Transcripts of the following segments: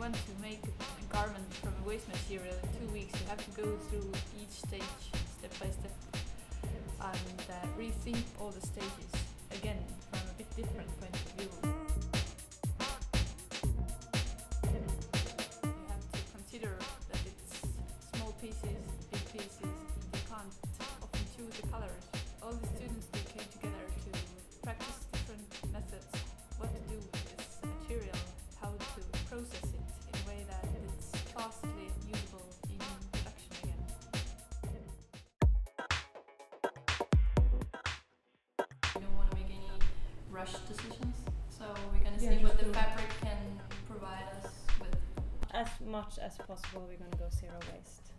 want to make a garment from a waste material in 2 weeks, you have to go through each stage step by step and rethink all the stages again from a bit different point of view. You have to consider that it's small pieces, big pieces, you can't often choose the colors. All the students, they came together to practice different methods, what to do with this material, how to process it in a way that it's fastly usable in production again. We don't want to make any rushed decisions, so we're going to see what the fabric can provide us with. As much as possible we're going to go zero waste,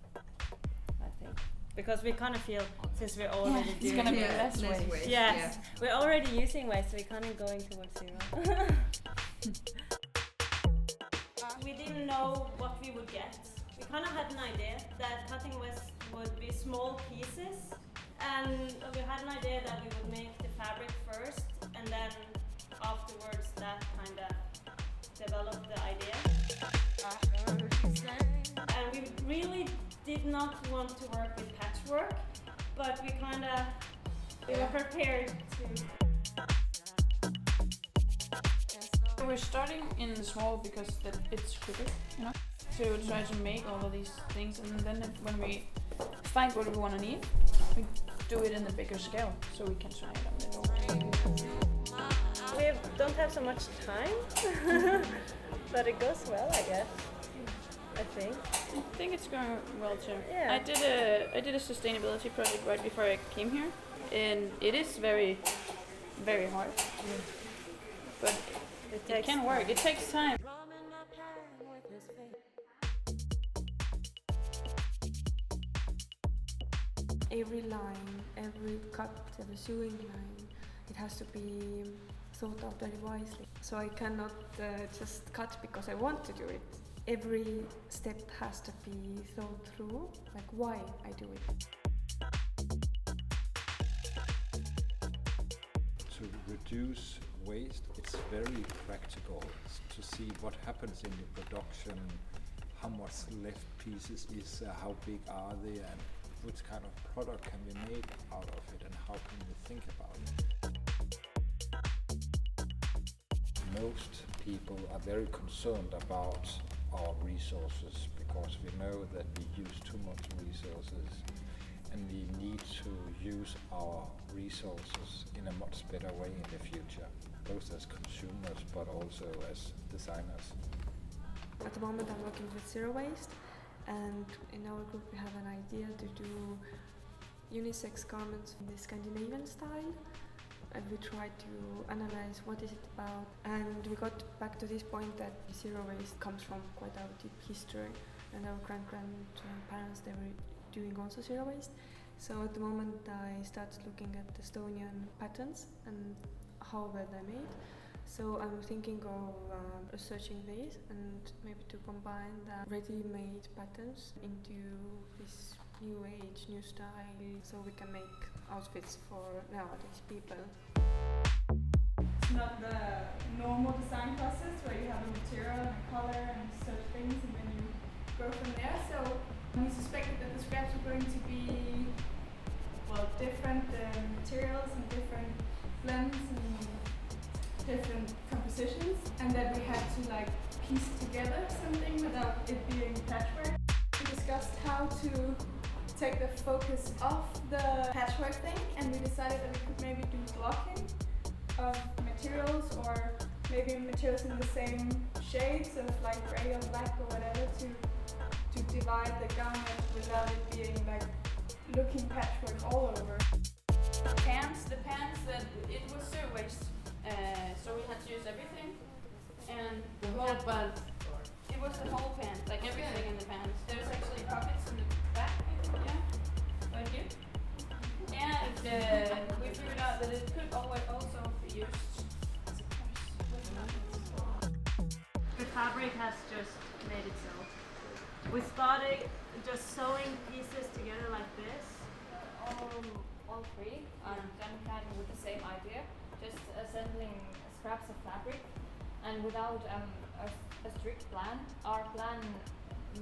I think. Because we kind of feel, since we're already doing... It's going to be less waste. Yes, we're already using waste, so we're kind of going towards zero. We didn't know what we would get. We kind of had an idea that cutting waste would be small pieces, and we had an idea that we would make the fabric first, and then afterwards that kind of developed the idea. And we really did not want to work with patchwork, but we were prepared to. We're starting in small because it's quicker, you know. So we try to make all of these things, and then when we find what we want to need, we do it in a bigger scale, so we can try it on the door. We don't have so much time, but it goes well, I guess. I think it's going well too. Yeah. I did a sustainability project right before I came here, and it is very, very hard. But it can work. It takes time. Every line, every cut, every sewing line, it has to be thought out very wisely. So I cannot just cut because I want to do it. Every step has to be thought through, like why I do it. To reduce waste, it's very practical to see what happens in the production, how much left pieces is, how big are they, and which kind of product can we make out of it, and how can we think about it. Most people are very concerned about our resources because we know that we use too much resources, and we need to use our resources in a much better way in the future, both as consumers but also as designers. At the moment I'm working with zero waste, and in our group we have an idea to do unisex garments in the Scandinavian style, and we try to analyze what is it about, and we got back to this point that zero waste comes from quite our deep history, and our grandparents, they were doing also zero waste. So at the moment I started looking at Estonian patterns and how were they made. So I'm thinking of researching these and maybe to combine the ready-made patterns into this new age, new style, so we can make outfits for nowadays people. It's not the normal design process where you have a material and a color and such things and then you go from there. So we suspected that the scraps were going to be different materials and different blends and different compositions, and that we had to piece together something without it being patchwork. We discussed how to take the focus off the patchwork thing, and we decided that we could maybe do blocking of materials, or maybe materials in the same shades of grey or black or whatever, to divide the garment without it being looking patchwork all over. The pants that it was zero waste, so we had to use everything, and the whole pant. It was the whole pant, everything in the pants. There's actually pockets in the back, yeah, right here. And we figured out that it could also be used as a purse. The fabric has just made itself. We started just sewing pieces together like this. All three, then kind of with the same idea, just assembling scraps of fabric, and without a strict plan. Our plan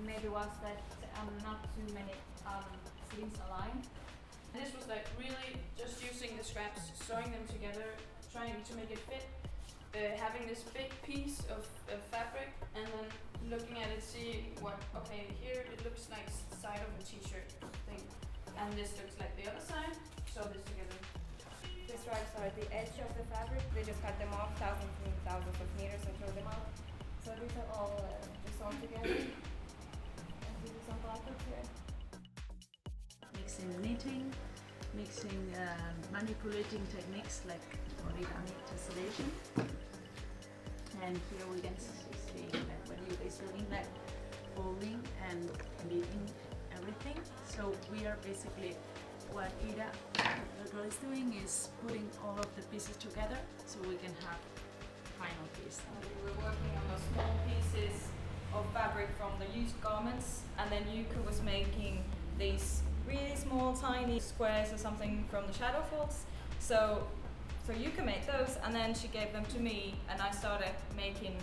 maybe was that not too many sleeves aligned. This was like really just using the scraps, sewing them together, trying to make it fit, having this big piece of fabric and then looking at it, see what, okay, here it looks like side of a t-shirt thing and this looks like the other side, sew this together. The stripes are at the edge of the fabric. They just cut them off thousands and thousands of meters and throw them out. So these are all just sewn together. And these are some buckles here. Mixing knitting, mixing manipulating techniques like origami tessellation. And here we can see what you is doing, like folding and knitting everything. So we are basically, what Ida, the girl, is doing is putting all of the pieces together so we can have the final piece. We were working on those small pieces of fabric from the used garments, and then Yuka was making these really small, tiny squares or something from the shadow folds. So Yuka made those, and then she gave them to me, and I started making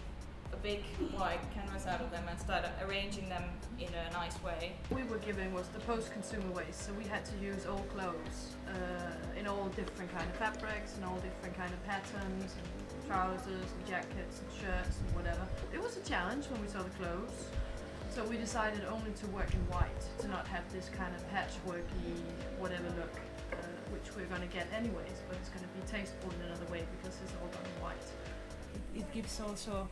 a big white canvas out of them and started arranging them in a nice way. We were given was the post-consumer waste, so we had to use old clothes in all different kind of fabrics and all different kind of patterns and trousers and jackets and shirts and whatever. It was a challenge when we saw the clothes, so we decided only to work in white, to not have this kind of patchworky whatever look, which we're going to get anyways, but it's going to be tasteful in another way because it's all done in white. It gives also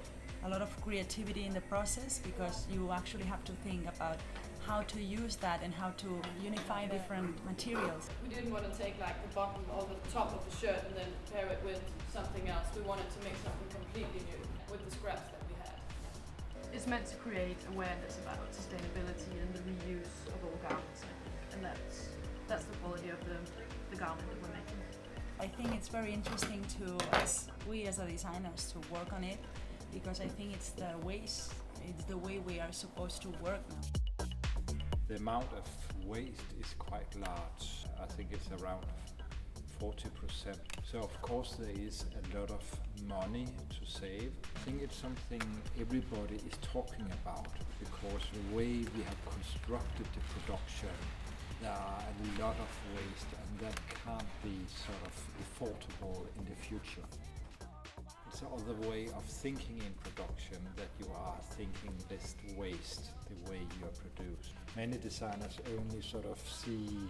a lot of creativity in the process because you actually have to think about how to use that and how to unify different materials. We didn't want to take like the bottom or the top of the shirt and then pair it with something else. We wanted to make something completely new with the scraps that we had. It's meant to create awareness about sustainability and the reuse of all garments, I think, and that's the quality of the garment that we're making. I think it's very interesting we as designers to work on it because I think it's the way we are supposed to work now. The amount of waste is quite large. I think it's around 40%. So of course there is a lot of money to save. I think it's something everybody is talking about because the way we have constructed the production, there are a lot of waste and that can't be sort of affordable in the future. It's another way of thinking in production that you are thinking less waste the way you are produced. Many designers only sort of see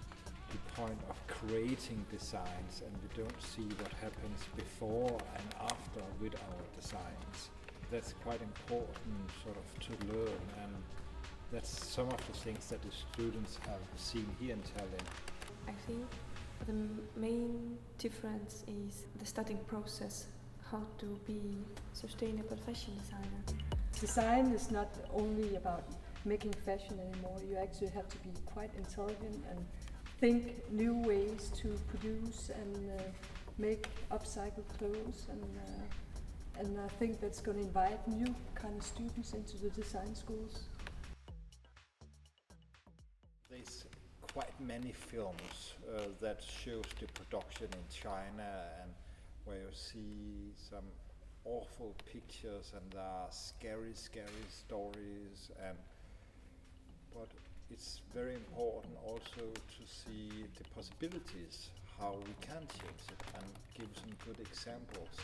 the point of creating designs and we don't see what happens before and after with our designs. That's quite important sort of to learn, and that's some of the things that the students have seen here in Tallinn. I think the main difference is the studying process, how to be sustainable fashion designer. Design is not only about making fashion anymore. You actually have to be quite intelligent and think new ways to produce and make upcycled clothes, and I think that's going to invite new kind of students into the design schools. There's quite many films that shows the production in China, and where you see some awful pictures and there are scary stories, but it's very important also to see the possibilities, how we can change it and give some good examples.